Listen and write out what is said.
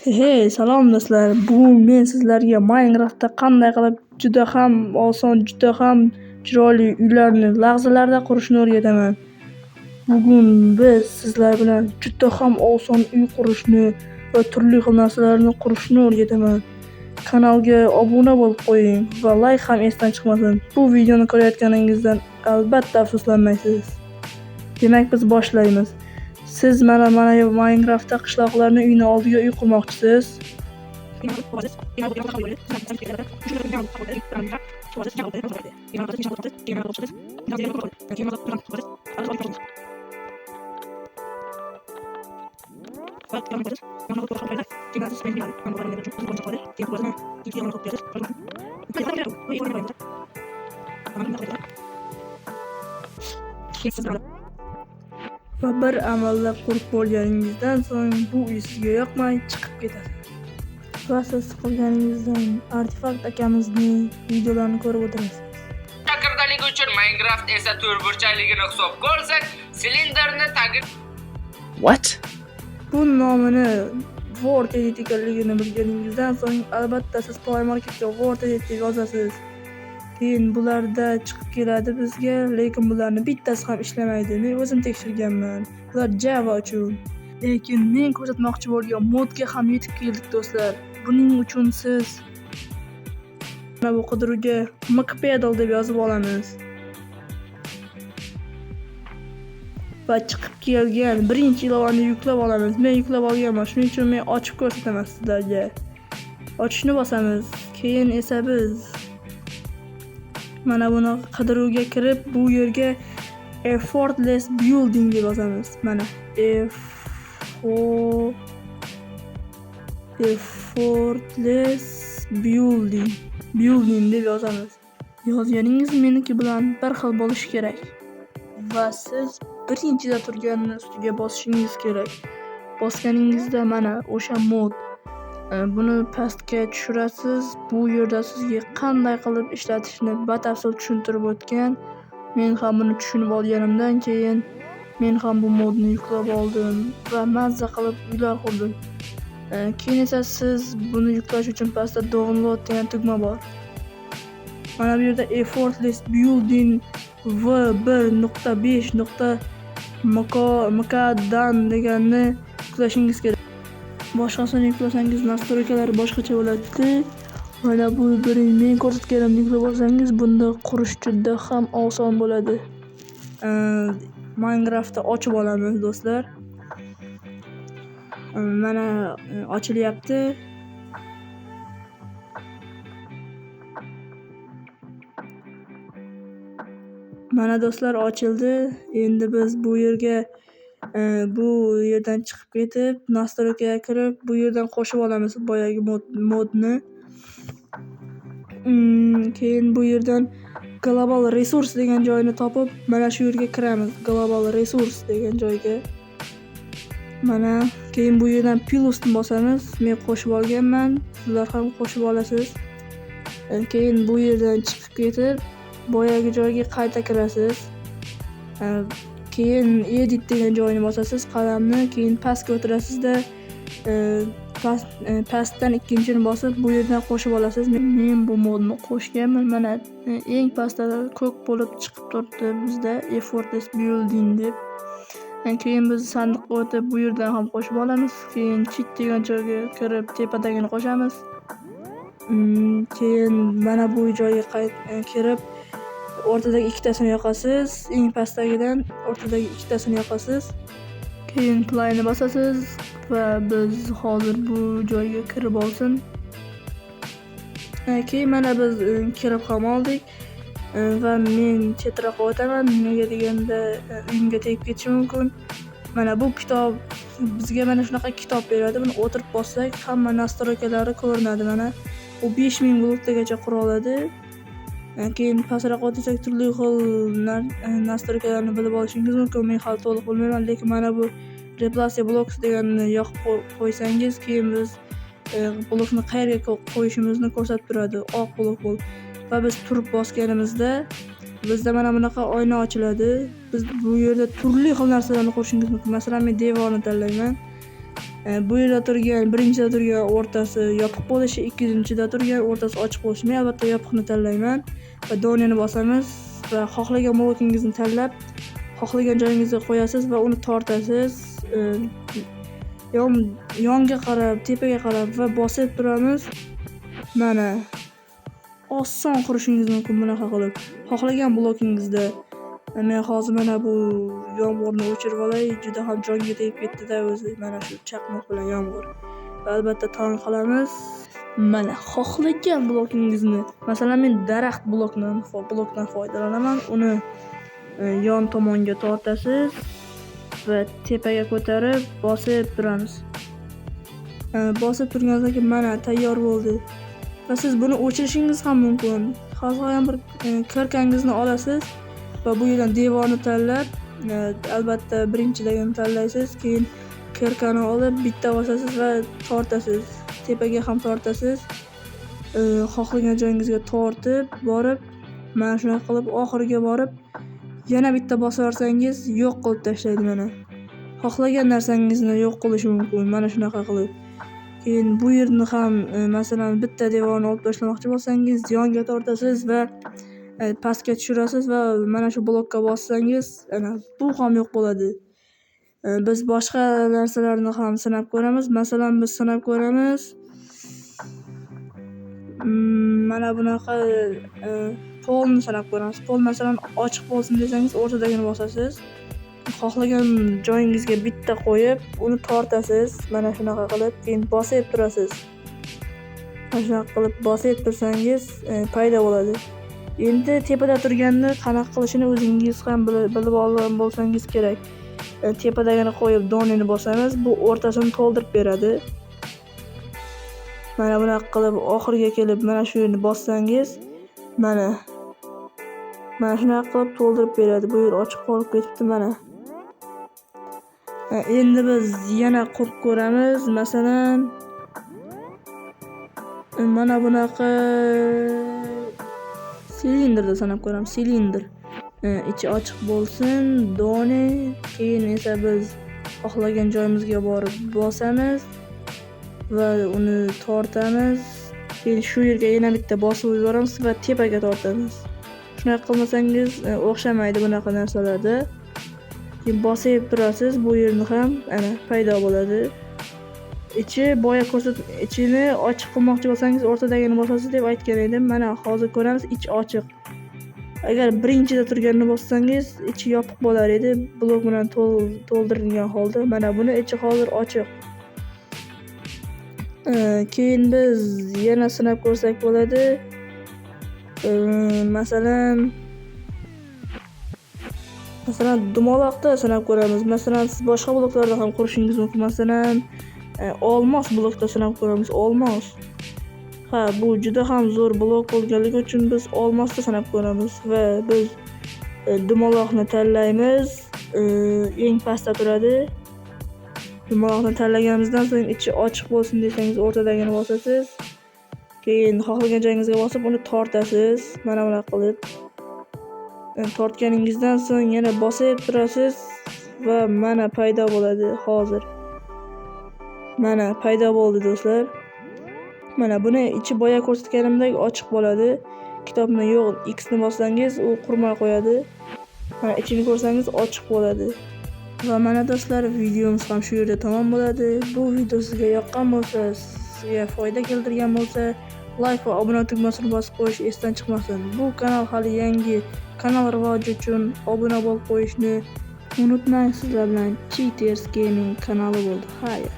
Hey, salom do'stlar. Bugun men sizlarga Minecraftda qanday qilib juda ham oson, juda ham chiroyli uylarni lahzalarda qurishni o'rgataman. Bugun biz sizlar bilan juda ham oson uy qurishni va turli xil narsalarni qurishni o'rgataman. Kanalga obuna bo'lib qo'ying va like ham esdan chiqmasin. Bu videoni ko'rayotganingizdan albatta afsuslanmaysiz. Demak, biz boshlaymiz. Siz mana Minecraftda qishloqlarning uyini oldiga uy qurmoqchisiz. Va bir amallab qurib bo'lganingizdan so'ng bu uy sizga yoqmay chiqib ketadi. Va siz qilganingizdan Artifakt akamizning videolarini ko'rib o'tirasiz. Takrorligi uchun Minecraft esa to'rtburchakligini hisobga olsak, silinderni tagi What? Bu nomini Word Edit ekanligini bilganingizdan so'ng albatta siz Play Marketga Word Edit deb yozasiz. Keyin bularda chiqib keladi bizga, lekin bularning bittasi ham ishlamaydi. Men o'zim tekshirganman. Bular Java uchun. Lekin men ko'rsatmoqchi bo'lgan modga ham yetib keldik do'stlar. Buning uchun siz mana bu qidiruvga Mkpedal deb yozib olamiz. Va chiqib kelgan birinchi ilovani yuklab olamiz. Men yuklab olganman, shuning uchun men ochib ko'rsataman sizlarga. Ochishni bosamiz. Keyin esa biz mana buni qidiruvga kirib, bu yerga effortless building deb yozamiz. Mana effortless building deb yozamiz. Yozganingiz meniki bilan bir xil bo'lishi kerak. Va siz birinchida turganini ustiga bosishingiz kerak. Bosganingizda mana o'sha mod buni pastga tushirasiz. Bu yerda sizga qanday qilib ishlatishni batafsil tushuntirib o'tgan. Men ham buni tushunib olganimdan keyin men ham bu modni yuklab oldim va mazza qilib uylar qurdim. Keyin esa siz buni yuklash uchun pastda download degan tugma bor. Mana bu yerda effortless building v1.5.mkdan deganni yuklashingiz kerak. Boshqasini yuklasangiz nastroykalar boshqacha bo'ladi. Mana bu birinchi men ko'rsatganimni yuklab olsangiz, bunda qurish juda ham oson bo'ladi. Minecraftda ochib olamiz do'stlar. Mana ochilyapti. Mana do'stlar ochildi. Endi biz bu yerdan chiqib ketib, nastroykaga kirib, bu yerdan qo'shib olamiz boyagi modni. Keyin bu yerdan global resource degan joyni topib, mana shu yerga kiramiz. Global resource degan joyga. Mana keyin bu yerdan plusni bosamiz. Men qo'shib olganman, sizlar ham qo'shib olasiz. Keyin bu yerdan chiqib ketib, boyagi joyga qayta kirasiz. Keyin edit degan joyni bosasiz, qalamni, keyin pastga o'tirasizda, pastdan ikkinchini bosib bu yerdan qo'shib olasiz. Men bu modni qo'shganman. Mana eng pastda ko'k bo'lib chiqib turibdi bizda effortless building deb. Keyin biz sandiqqa o'tib bu yerdan ham qo'shib olamiz. Keyin cheat degan joyga kirib tepadagini qo'shamiz. Keyin mana bu joyga kirib o'rtadagi ikkitasini yoqasiz. Eng pastdagidan o'rtadagi ikkitasini yoqasiz. Keyin playni bosasiz va biz hozir bu joyga kirib olsin. Keyin mana biz kirib ham oldik va men chetroqqa o'taman. Nega deganda uyimga tegib ketishi mumkin. Mana bu kitob bizga mana shunaqa kitob beradi. Buni o'tirib bossak, hamma nastroykalari ko'rinadi. Mana u 5000 blokgacha qura oladi. Keyin pastroq o'tsak turli xil nastroykalarni bilib olishingiz mumkin. Men hali to'liq bilmayman, lekin mana bu replace blocks deganni yoqib qo'ysangiz, keyin biz blokni qayerga qo'yishimizni ko'rsatib turadi. Oq blok bo'lib. Va biz turib bosganimizda bizda mana bunaqa oyna ochiladi. Biz bu yerda turli xil narsalarni qo'shishingiz mumkin. Masalan, men devorni tanlayman. Bu yerda turgan birinchida turgan o'rtasi yopiq bo'lishi, ikkinchida turgan o'rtasi ochiq bo'lishi. Men albatta yopiqni tanlayman va doneni bosamiz va xohlagan blokingizni tanlab, xohlagan joyingizga qo'yasiz va uni tortasiz. Yonga qarab, tepaga qarab va bosib turamiz. Mana oson qurishingiz mumkin bunaqa qilib. Xohlagan blokingizda. Men hozir mana bu yomg'irni o'chirib olay, juda ham jonga tegib ketdi-da o'zi. Mana shu chaqmoq bilan yomg'ir. Va albatta tan qilamiz. Mana xohlagan blokingizni, masalan men daraxt blokdan foydalanaman. Uni yon tomonga tortasiz va tepaga ko'tarib bosib turamiz. Bosib turgandan keyin mana tayyor bo'ldi. Va siz buni o'chirishingiz ham mumkin. Xohlagan bir kirkangizni olasiz va bu yerdan devorni tanlab, albatta birinchidagini tanlaysiz, keyin kirkani olib bitta bosasiz va tortasiz. Tepaga ham tortasiz. Xohlagan joyingizga tortib borib, mana shunday qilib oxiriga borib yana bitta bosaversangiz yo'q qilib tashlaydi mana. Xohlagan narsangizni yo'q qilishi mumkin mana shunaqa qilib. Keyin bu yerni ham masalan bitta devorni olib tashlamoqchi bo'lsangiz, yonga tortasiz va pastga tushirasiz va mana shu blokka bossangiz, ana bu ham yo'q bo'ladi. Biz boshqa narsalarni ham sinab ko'ramiz. Masalan, biz sinab ko'ramiz. Mana bunaqa polni sinab ko'ramiz. Pol masalan ochiq bo'lsin desangiz, o'rtadagini bosasiz. Xohlagan joyingizga bitta qo'yib, uni tortasiz. Mana shunaqa qilib, keyin bosib turasiz. Mana shunaqa qilib bosib tursangiz paydo bo'ladi. Endi tepada turganni qanaqa qilishini o'zingiz ham bilib olgan bo'lsangiz kerak. Tepadagini qo'yib donini bosamiz, bu o'rtasini to'ldirib beradi. Mana bunaqa qilib oxiriga kelib mana shu yerni bossangiz, mana shunaqa qilib to'ldirib beradi. Bu yer ochiq qolib ketibdi mana. Endi biz yana qurib ko'ramiz. Masalan, mana bunaqa silindrda sanab ko'ramiz. Silindr. Ichi ochiq bo'lsin, doni, keyin esa biz xohlagan joyimizga borib bosamiz va uni tortamiz. Keyin shu yerga yana bitta bosib yuboramiz va tepaga tortamiz. Shunday qilmasangiz o'xshamaydi bunaqa narsalarda. Keyin bosib turasiz, bu yerni ham ana paydo bo'ladi. Ichini ochiq qilmoqchi bo'lsangiz o'rtadagini bosasiz deb aytgan edim. Mana hozir ko'ramiz, ich ochiq. Agar birinchida turganini bossangiz, ichi yopiq bo'lar edi, blok bilan to'ldirilgan holda. Mana buni ichi hozir ochiq. Keyin biz yana sinab ko'rsak bo'ladi. Masalan dumaloqda sinab ko'ramiz. Masalan, siz boshqa bloklarda ham qurishingiz mumkin. Masalan, olmos blokda sinab ko'ramiz. Olmos. Bu juda ham zo'r blok bo'lganligi uchun biz olmosda sinab ko'ramiz va biz dumaloqni tanlaymiz. Eng pastda turadi. Dumaloqni tanlaganimizdan so'ng ichi ochiq bo'lsin desangiz, o'rtadagini bosasiz. Keyin xohlagan joyingizga bosib uni tortasiz. Mana bunaqa qilib. Tortganingizdan so'ng yana bosib turasiz va mana paydo bo'ladi hozir. Mana paydo bo'ldi do'stlar. Mana buni ichi boya ko'rsatganimdek ochiq bo'ladi. Kitobni yo'q X ni bossangiz, u qurmay qo'yadi. Mana ichini ko'rsangiz ochiq bo'ladi. Va mana do'stlar, videomiz ham shu yerda tamom bo'ladi. Bu video sizga yoqqan bo'lsa, sizga foyda keltirgan bo'lsa, like va obuna tugmasini bosib qo'yish esdan chiqmasin. Bu kanal hali yangi, kanal rivoji uchun obuna bo'lib qo'yishni unutmang. Sizlar bilan Cheaters Gaming kanali bo'ldi. Xayr.